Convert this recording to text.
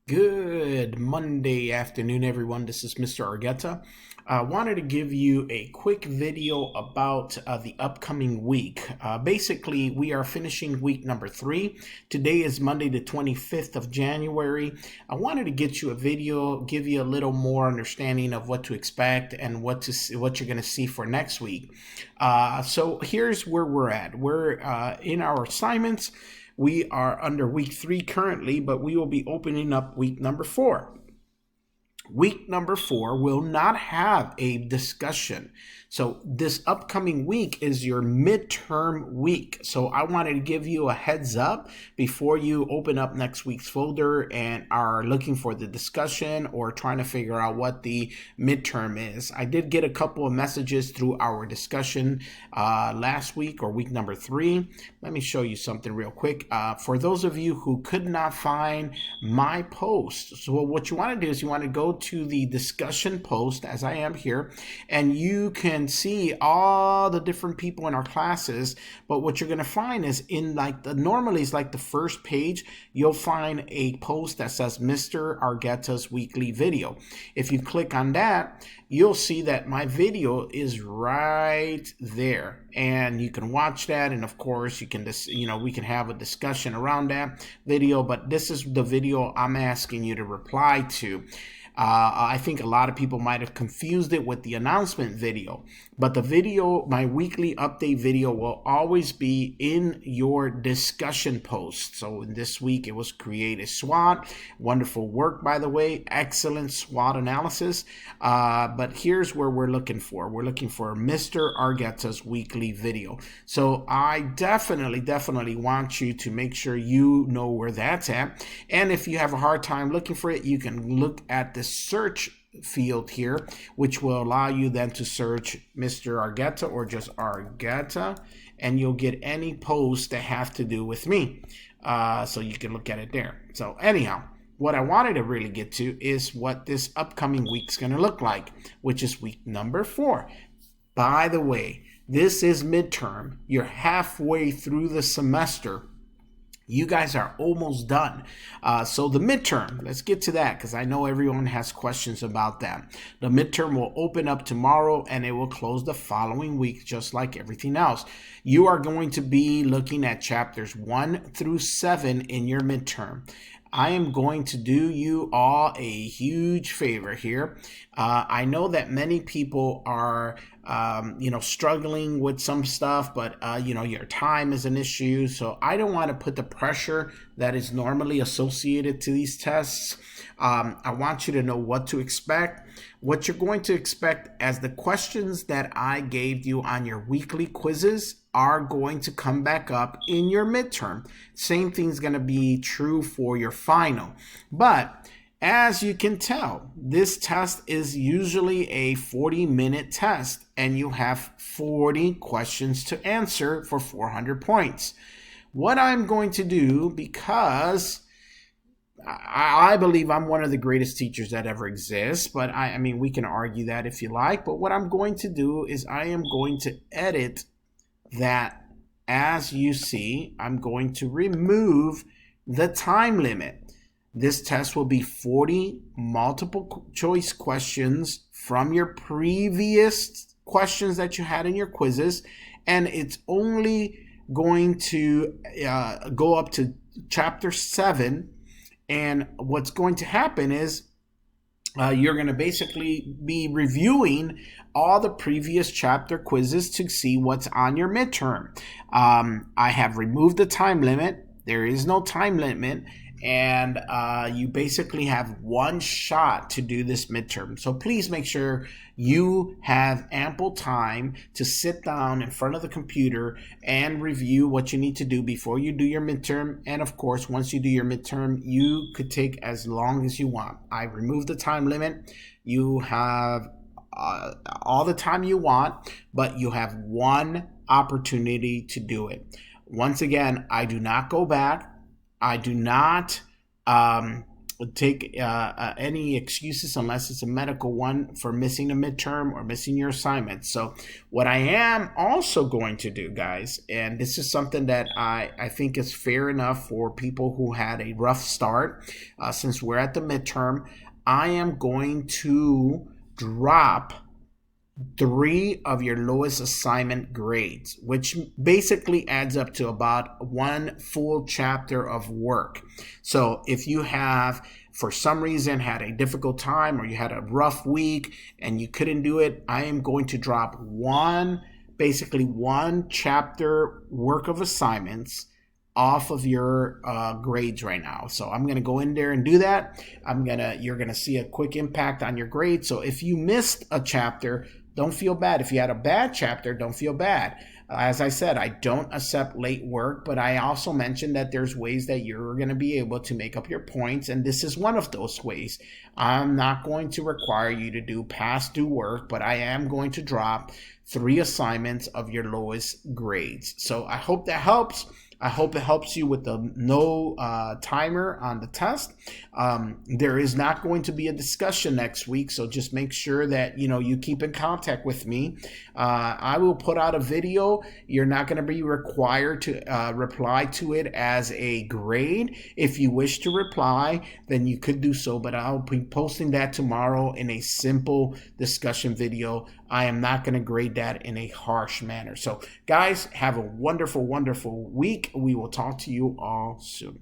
Good Monday afternoon, everyone. This is Mr. Argueta. I wanted to give you a quick video about the upcoming week. Basically, we are finishing week number 3. Today is Monday, the 25th of January. I wanted to get you a video, give you a little more understanding of what to expect and what you're going to see for next week. So here's where we're at. We're in our assignments. We are under week 3 currently, but we will be opening up week number 4. Week number 4 will not have a discussion. So this upcoming week is your midterm week. So I wanted to give you a heads up before you open up next week's folder and are looking for the discussion or trying to figure out what the midterm is. I did get a couple of messages through our discussion last week or week number 3. Let me show you something real quick. For those of you who could not find my post, so what you want to do is you want to go to the discussion post, as I am here, and you can see all the different people in our classes. But what you're going to find is normally it's like the first page, you'll find a post that says Mr. Argueta's weekly video. If you click on that, you'll see that my video is right there, and you can watch that. And of course, you can we can have a discussion around that video. But this is the video I'm asking you to reply to. I think a lot of people might have confused it with the announcement video, but the video, my weekly update video, will always be in your discussion post. So in this week, it was create a SWOT. Wonderful work, by the way. Excellent SWOT analysis. But here's where we're looking for. We're looking for Mr. Argueta's weekly video. So I definitely want you to make sure you know where that's at. And if you have a hard time looking for it, you can look at the search field here, which will allow you then to search Mr. Argueta or just Argueta, and you'll get any posts that have to do with me. So you can look at it there. So anyhow, what I wanted to really get to is what this upcoming week's going to look like, which is week number 4. By the way, this is midterm. You're halfway through the semester. You guys are almost done. So the midterm, let's get to that because I know everyone has questions about that. The midterm will open up tomorrow and it will close the following week, just like everything else. You are going to be looking at chapters 1 through 7 in your midterm. I am going to do you all a huge favor here. I know that many people are, struggling with some stuff, but, your time is an issue. So I don't want to put the pressure that is normally associated to these tests. I want you to know what to expect, what you're going to expect, as the questions that I gave you on your weekly quizzes are going to come back up in your midterm. Same thing's going to be true for your final. But as you can tell, this test is usually a 40-minute test, and you have 40 questions to answer for 400 points. What I'm going to do, because I believe I'm one of the greatest teachers that ever exists, but I mean, we can argue that if you like, but what I'm going to do is I am going to edit that. As you see, I'm going to remove the time limit. This test will be 40 multiple choice questions from your previous questions that you had in your quizzes, and it's only going to go up to chapter 7. And what's going to happen is you're going to basically be reviewing all the previous chapter quizzes to see what's on your midterm. I have removed the time limit. There is no time limit. And you basically have one shot to do this midterm. So please make sure you have ample time to sit down in front of the computer and review what you need to do before you do your midterm. And of course, once you do your midterm, you could take as long as you want. I removed the time limit. You have all the time you want, but you have one opportunity to do it. Once again, I do not go back. I do not take any excuses unless it's a medical one for missing a midterm or missing your assignment. So what I am also going to do, guys, and this is something that I think is fair enough for people who had a rough start, since we're at the midterm, I am going to drop 3 of your lowest assignment grades, which basically adds up to about 1 full chapter of work. So if you have, for some reason, had a difficult time or you had a rough week and you couldn't do it, I am going to drop basically one chapter work of assignments off of your grades right now. So I'm going to go in there and do that. You're going to see a quick impact on your grade. So if you missed a chapter, don't feel bad. If you had a bad chapter, don't feel bad. As I said, I don't accept late work, but I also mentioned that there's ways that you're going to be able to make up your points, and this is one of those ways. I'm not going to require you to do past due work, but I am going to drop 3 assignments of your lowest grades. So I hope that helps. I hope it helps you with the no timer on the test. There is not going to be a discussion next week, so just make sure that you keep in contact with me. I will put out a video. You're not going to be required to reply to it as a grade. If you wish to reply, then you could do so, but I'll be posting that tomorrow in a simple discussion video. I am not going to grade that in a harsh manner. So guys, have a wonderful, wonderful week. We will talk to you all soon.